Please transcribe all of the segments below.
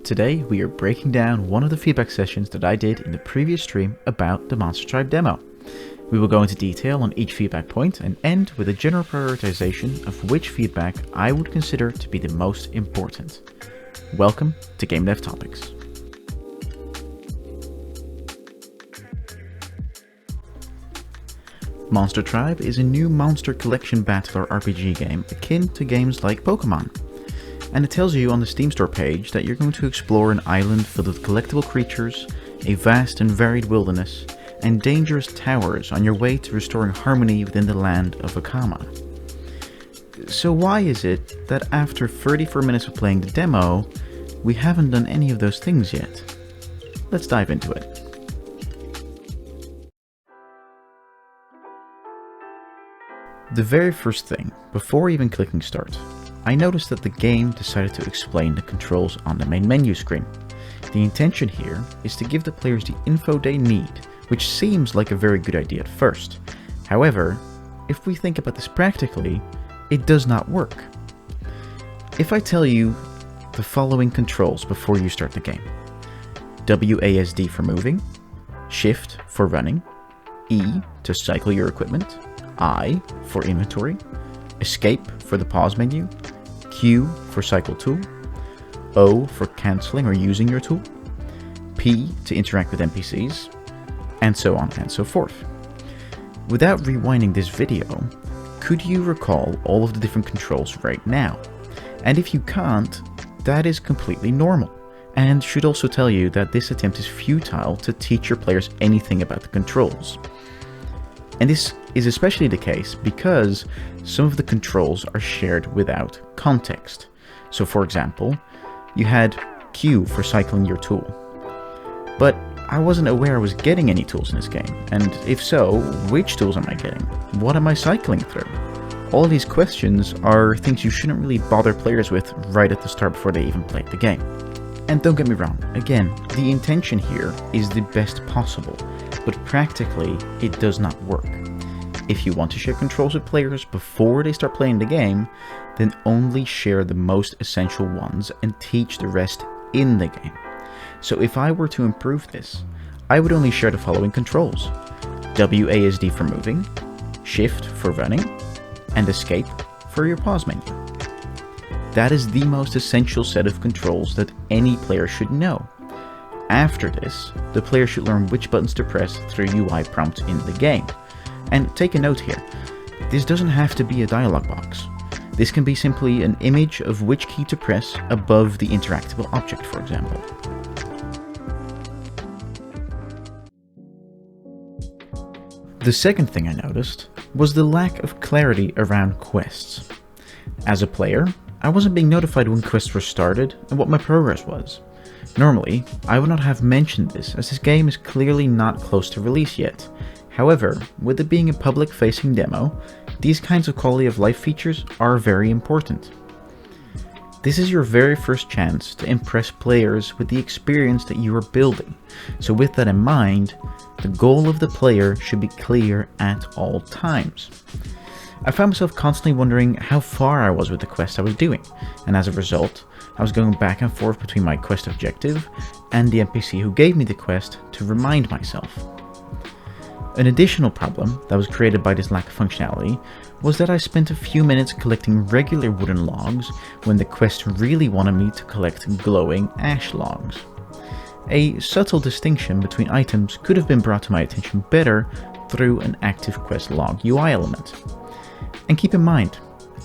Today we are breaking down one of the feedback sessions that I did in the previous stream about the Monster Tribe demo. We will go into detail on each feedback point and end with a general prioritization of which feedback I would consider to be the most important. Welcome to Game Dev Topics. Monster Tribe is a new monster collection battler RPG game akin to games like Pokemon. And it tells you on the Steam store page that you're going to explore an island filled with collectible creatures, a vast and varied wilderness, and dangerous towers on your way to restoring harmony within the land of Akama. So why is it that after 34 minutes of playing the demo, we haven't done any of those things yet? Let's dive into it. The very first thing, before even clicking start, I noticed that the game decided to explain the controls on the main menu screen. The intention here is to give the players the info they need, which seems like a very good idea at first. However, if we think about this practically, it does not work. If I tell you the following controls before you start the game: WASD for moving, Shift for running, E to cycle your equipment, I for inventory, Escape for the pause menu, Q for cycle tool, O for cancelling or using your tool, P to interact with NPCs, and so on and so forth. Without rewinding this video, could you recall all of the different controls right now? And if you can't, that is completely normal, and should also tell you that this attempt is futile to teach your players anything about the controls. And this is especially the case because some of the controls are shared without context. So for example, you had Q for cycling your tool. But I wasn't aware I was getting any tools in this game, and if so, which tools am I getting? What am I cycling through? All these questions are things you shouldn't really bother players with right at the start before they even play the game. And don't get me wrong, again, the intention here is the best possible, but practically it does not work. If you want to share controls with players before they start playing the game, then only share the most essential ones and teach the rest in the game. So if I were to improve this, I would only share the following controls: WASD for moving, Shift for running, and Escape for your pause menu. That is the most essential set of controls that any player should know. After this, the player should learn which buttons to press through UI prompts in the game. And take a note here, this doesn't have to be a dialog box. This can be simply an image of which key to press above the interactable object, for example. The second thing I noticed was the lack of clarity around quests. As a player, I wasn't being notified when quests were started and what my progress was. Normally, I would not have mentioned this, as this game is clearly not close to release yet. However, with it being a public-facing demo, these kinds of quality of life features are very important. This is your very first chance to impress players with the experience that you are building, so with that in mind, the goal of the player should be clear at all times. I found myself constantly wondering how far I was with the quest I was doing, and as a result, I was going back and forth between my quest objective and the NPC who gave me the quest to remind myself. An additional problem that was created by this lack of functionality was that I spent a few minutes collecting regular wooden logs when the quest really wanted me to collect glowing ash logs. A subtle distinction between items could have been brought to my attention better through an active quest log UI element. And keep in mind,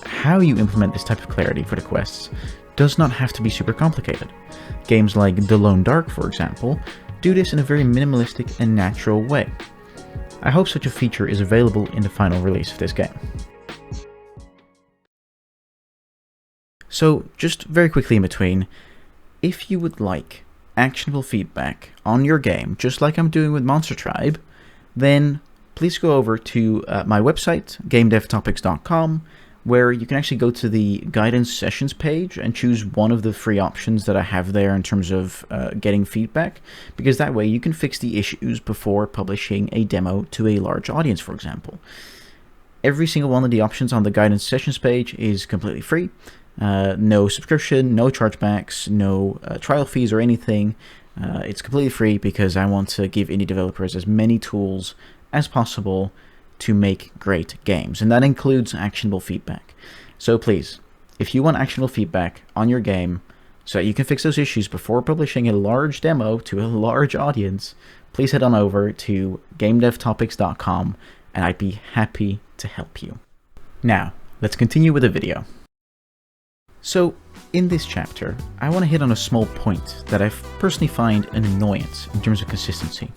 how you implement this type of clarity for the quests does not have to be super complicated. Games like The Lone Dark, for example, do this in a very minimalistic and natural way. I hope such a feature is available in the final release of this game. So, just very quickly in between, if you would like actionable feedback on your game, just like I'm doing with Monster Tribe, then please go over to my website, gamedevtopics.com, where you can actually go to the guidance sessions page and choose one of the free options that I have there in terms of getting feedback, because that way you can fix the issues before publishing a demo to a large audience, for example. Every single one of the options on the guidance sessions page is completely free, No subscription, no chargebacks, no trial fees or anything. It's completely free because I want to give indie developers as many tools as possible to make great games, and that includes actionable feedback. So please, if you want actionable feedback on your game so that you can fix those issues before publishing a large demo to a large audience, please head on over to gamedevtopics.com and I'd be happy to help you. Now, let's continue with the video. So, in this chapter, I want to hit on a small point that I personally find an annoyance in terms of consistency.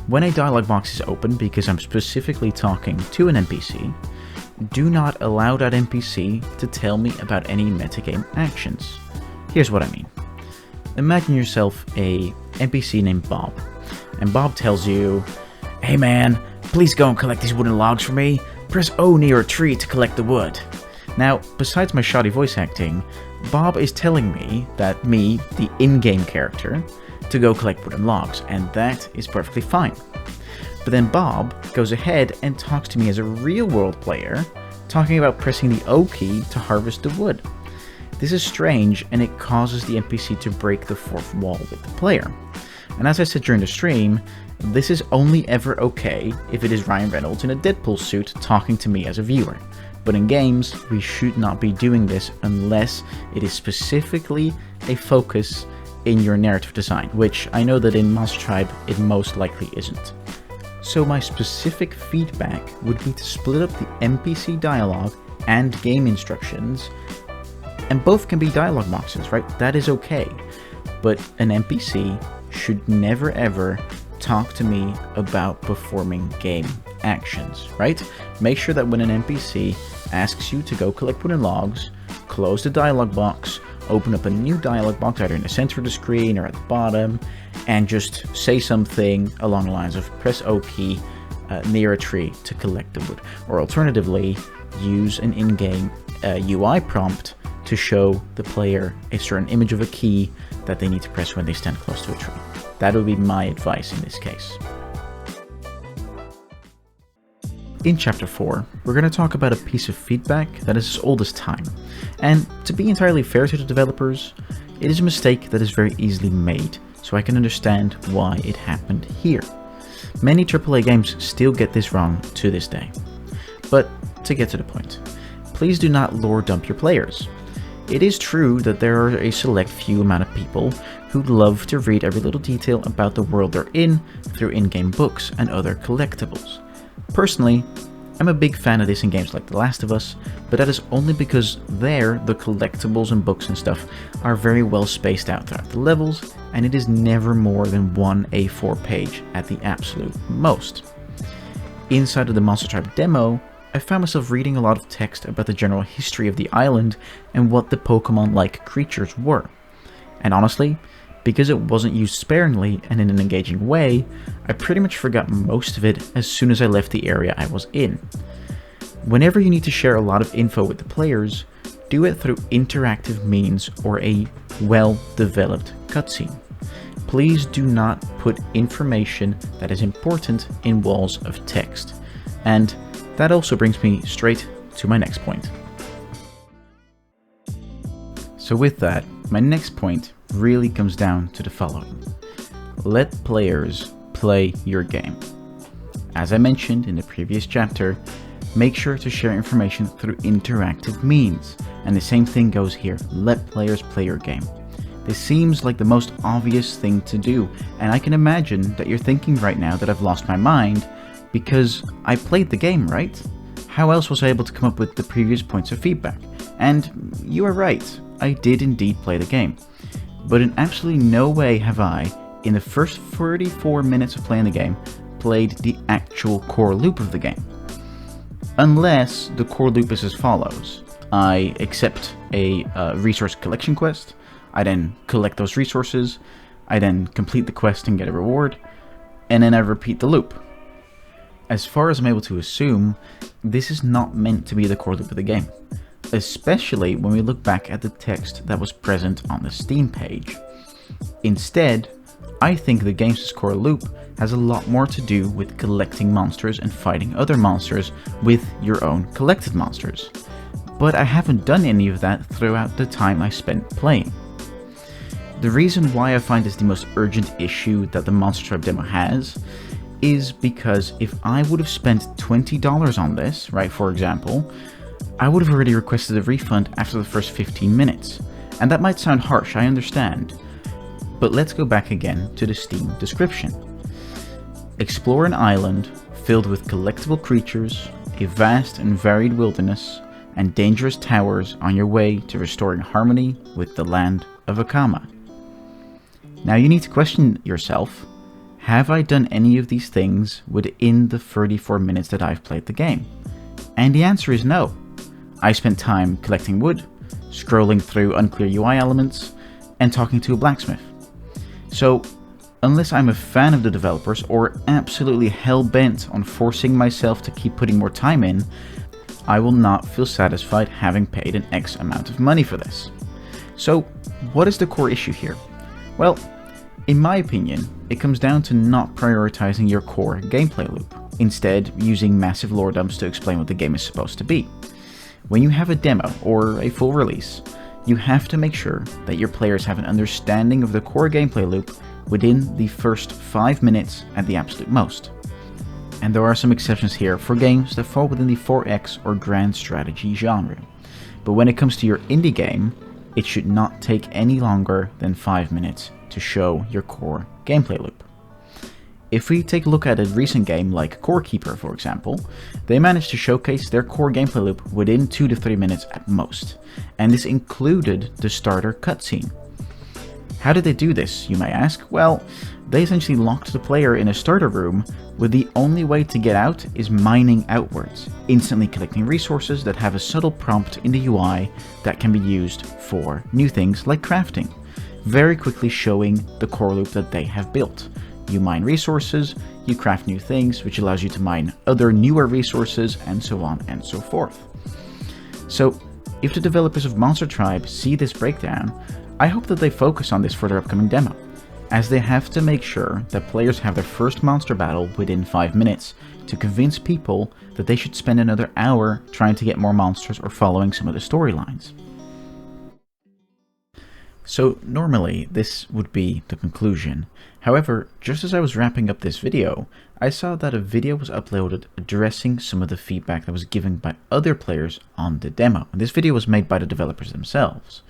When a dialog box is open because I'm specifically talking to an NPC, do not allow that NPC to tell me about any metagame actions. Here's what I mean. Imagine yourself a NPC named Bob, and Bob tells you, "Hey man, please go and collect these wooden logs for me. Press O near a tree to collect the wood." Now, besides my shoddy voice acting, Bob is telling me that me, the in-game character, to go collect wooden logs, and that is perfectly fine. But then Bob goes ahead and talks to me as a real-world player, talking about pressing the O key to harvest the wood. This is strange, and it causes the NPC to break the fourth wall with the player. And as I said during the stream, this is only ever okay if it is Ryan Reynolds in a Deadpool suit talking to me as a viewer. But in games, we should not be doing this unless it is specifically a focus in your narrative design, which I know that in Monster Tribe it most likely isn't. So my specific feedback would be to split up the NPC dialogue and game instructions, and both can be dialogue boxes, right? That is okay. But an NPC should never ever talk to me about performing game actions, right? Make sure that when an NPC asks you to go collect wooden logs, close the dialog box, open up a new dialog box either in the center of the screen or at the bottom, and just say something along the lines of press O key near a tree to collect the wood. Or alternatively, use an in-game UI prompt to show the player a certain image of a key that they need to press when they stand close to a tree. That would be my advice in this case. In Chapter 4, we're going to talk about a piece of feedback that is as old as time. And to be entirely fair to the developers, it is a mistake that is very easily made, so I can understand why it happened here. Many AAA games still get this wrong to this day. But to get to the point, please do not lore dump your players. It is true that there are a select few amount of people who love to read every little detail about the world they're in through in-game books and other collectibles. Personally, I'm a big fan of this in games like The Last of Us, but that is only because there, the collectibles and books and stuff are very well spaced out throughout the levels, and it is never more than one A4 page at the absolute most. Inside of the Monster Tribe demo, I found myself reading a lot of text about the general history of the island and what the Pokemon-like creatures were. And honestly, because it wasn't used sparingly and in an engaging way, I pretty much forgot most of it as soon as I left the area I was in. Whenever you need to share a lot of info with the players, do it through interactive means or a well-developed cutscene. Please do not put information that is important in walls of text. And that also brings me straight to my next point. So with that, my next point really comes down to the following. Let players play your game. As I mentioned in the previous chapter, make sure to share information through interactive means. And the same thing goes here. Let players play your game. This seems like the most obvious thing to do, and I can imagine that you're thinking right now that I've lost my mind because I played the game, right? How else was I able to come up with the previous points of feedback? And you are right, I did indeed play the game. But in absolutely no way have I, in the first 34 minutes of playing the game, played the actual core loop of the game. Unless the core loop is as follows. I accept a resource collection quest, I then collect those resources, I then complete the quest and get a reward, and then I repeat the loop. As far as I'm able to assume, this is not meant to be the core loop of the game, especially when we look back at the text that was present on the Steam page. Instead, I think the game's core loop has a lot more to do with collecting monsters and fighting other monsters with your own collected monsters. but I haven't done any of that throughout the time I spent playing. The reason why I find this the most urgent issue that the Monster Tribe demo has is because if I would have spent $20 on this, right, for example, I would have already requested a refund after the first 15 minutes. And that might sound harsh, I understand. But let's go back again to the Steam description. Explore an island filled with collectible creatures, a vast and varied wilderness, and dangerous towers on your way to restoring harmony with the land of Akama. Now you need to question yourself, have I done any of these things within the 34 minutes that I've played the game? And the answer is no. I spent time collecting wood, scrolling through unclear UI elements, and talking to a blacksmith. So, unless I'm a fan of the developers or absolutely hell-bent on forcing myself to keep putting more time in, I will not feel satisfied having paid an X amount of money for this. So, what is the core issue here? Well, in my opinion, it comes down to not prioritizing your core gameplay loop, instead using massive lore dumps to explain what the game is supposed to be. When you have a demo or a full release, you have to make sure that your players have an understanding of the core gameplay loop within the first 5 minutes at the absolute most. And there are some exceptions here for games that fall within the 4X or grand strategy genre. But when it comes to your indie game, it should not take any longer than 5 minutes to show your core gameplay loop. If we take a look at a recent game like Core Keeper, for example, they managed to showcase their core gameplay loop within 2 to 3 minutes at most, and this included the starter cutscene. How did they do this, you may ask? Well, they essentially locked the player in a starter room where the only way to get out is mining outwards, instantly collecting resources that have a subtle prompt in the UI that can be used for new things like crafting, very quickly showing the core loop that they have built. You mine resources, you craft new things, which allows you to mine other newer resources, and so on and so forth. So, if the developers of Monster Tribe see this breakdown, I hope that they focus on this for their upcoming demo, as they have to make sure that players have their first monster battle within 5 minutes to convince people that they should spend another hour trying to get more monsters or following some of the storylines. So normally this would be the conclusion. However, just as I was wrapping up this video, I saw that a video was uploaded addressing some of the feedback that was given by other players on the demo. And this video was made by the developers themselves.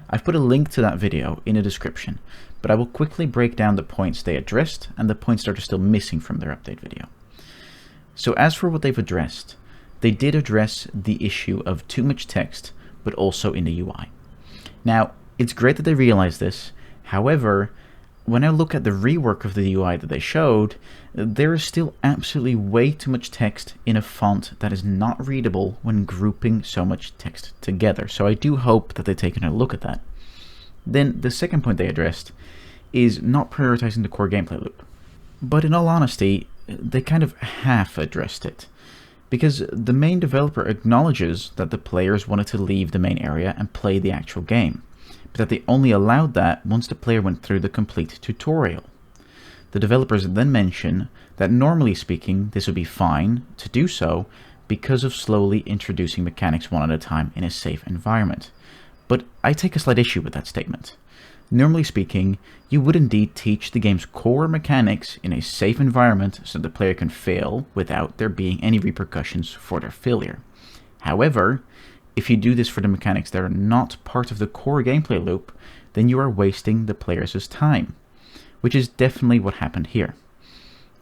I've put a link to that video in the description, but I will quickly break down the points they addressed and the points that are still missing from their update video. So as for what they've addressed, they did address the issue of too much text, but also in the UI. Now, it's great that they realized this. However, when I look at the rework of the UI that they showed, there is still absolutely way too much text in a font that is not readable when grouping so much text together. So I do hope that they've taken a look at that. Then the second point they addressed is not prioritizing the core gameplay loop. But in all honesty, they kind of half addressed it, because the main developer acknowledges that the players wanted to leave the main area and play the actual game, but that they only allowed that once the player went through the complete tutorial. The developers then mention that normally speaking this would be fine to do so because of slowly introducing mechanics one at a time in a safe environment. But I take a slight issue with that statement. Normally speaking, you would indeed teach the game's core mechanics in a safe environment so the player can fail without there being any repercussions for their failure. However, if you do this for the mechanics that are not part of the core gameplay loop, then you are wasting the players' time, which is definitely what happened here.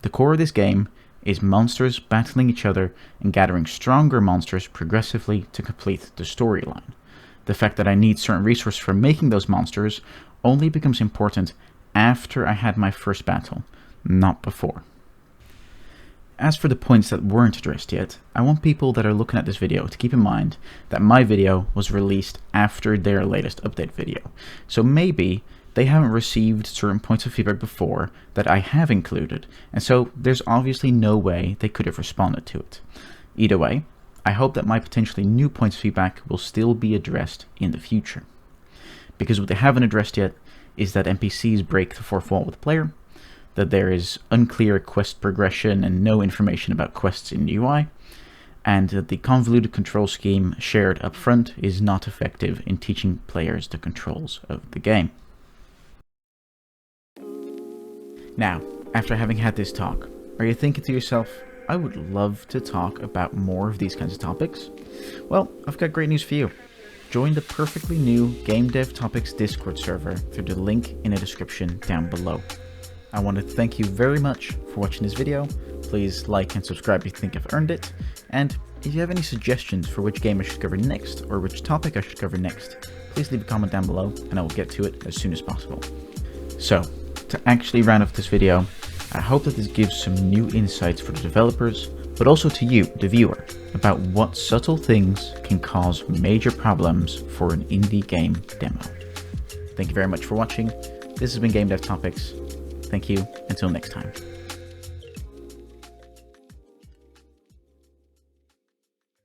The core of this game is monsters battling each other and gathering stronger monsters progressively to complete the storyline. The fact that I need certain resources for making those monsters only becomes important after I had my first battle, not before. As for the points that weren't addressed yet, I want people that are looking at this video to keep in mind that my video was released after their latest update video. So maybe they haven't received certain points of feedback before that I have included, and so there's obviously no way they could have responded to it. Either way, I hope that my potentially new points of feedback will still be addressed in the future. Because what they haven't addressed yet is that NPCs break the fourth wall with the player, that there is unclear quest progression and no information about quests in the UI, and that the convoluted control scheme shared up front is not effective in teaching players the controls of the game. Now, after having had this talk, are you thinking to yourself, I would love to talk about more of these kinds of topics? Well, I've got great news for you. Join the perfectly new Game Dev Topics Discord server through the link in the description down below. I want to thank you very much for watching this video. Please like and subscribe if you think I've earned it. And if you have any suggestions for which game I should cover next or which topic I should cover next, please leave a comment down below and I will get to it as soon as possible. So, to actually round off this video, I hope that this gives some new insights for the developers, but also to you, the viewer, about what subtle things can cause major problems for an indie game demo. Thank you very much for watching. This has been Game Dev Topics. Thank you. Until next time.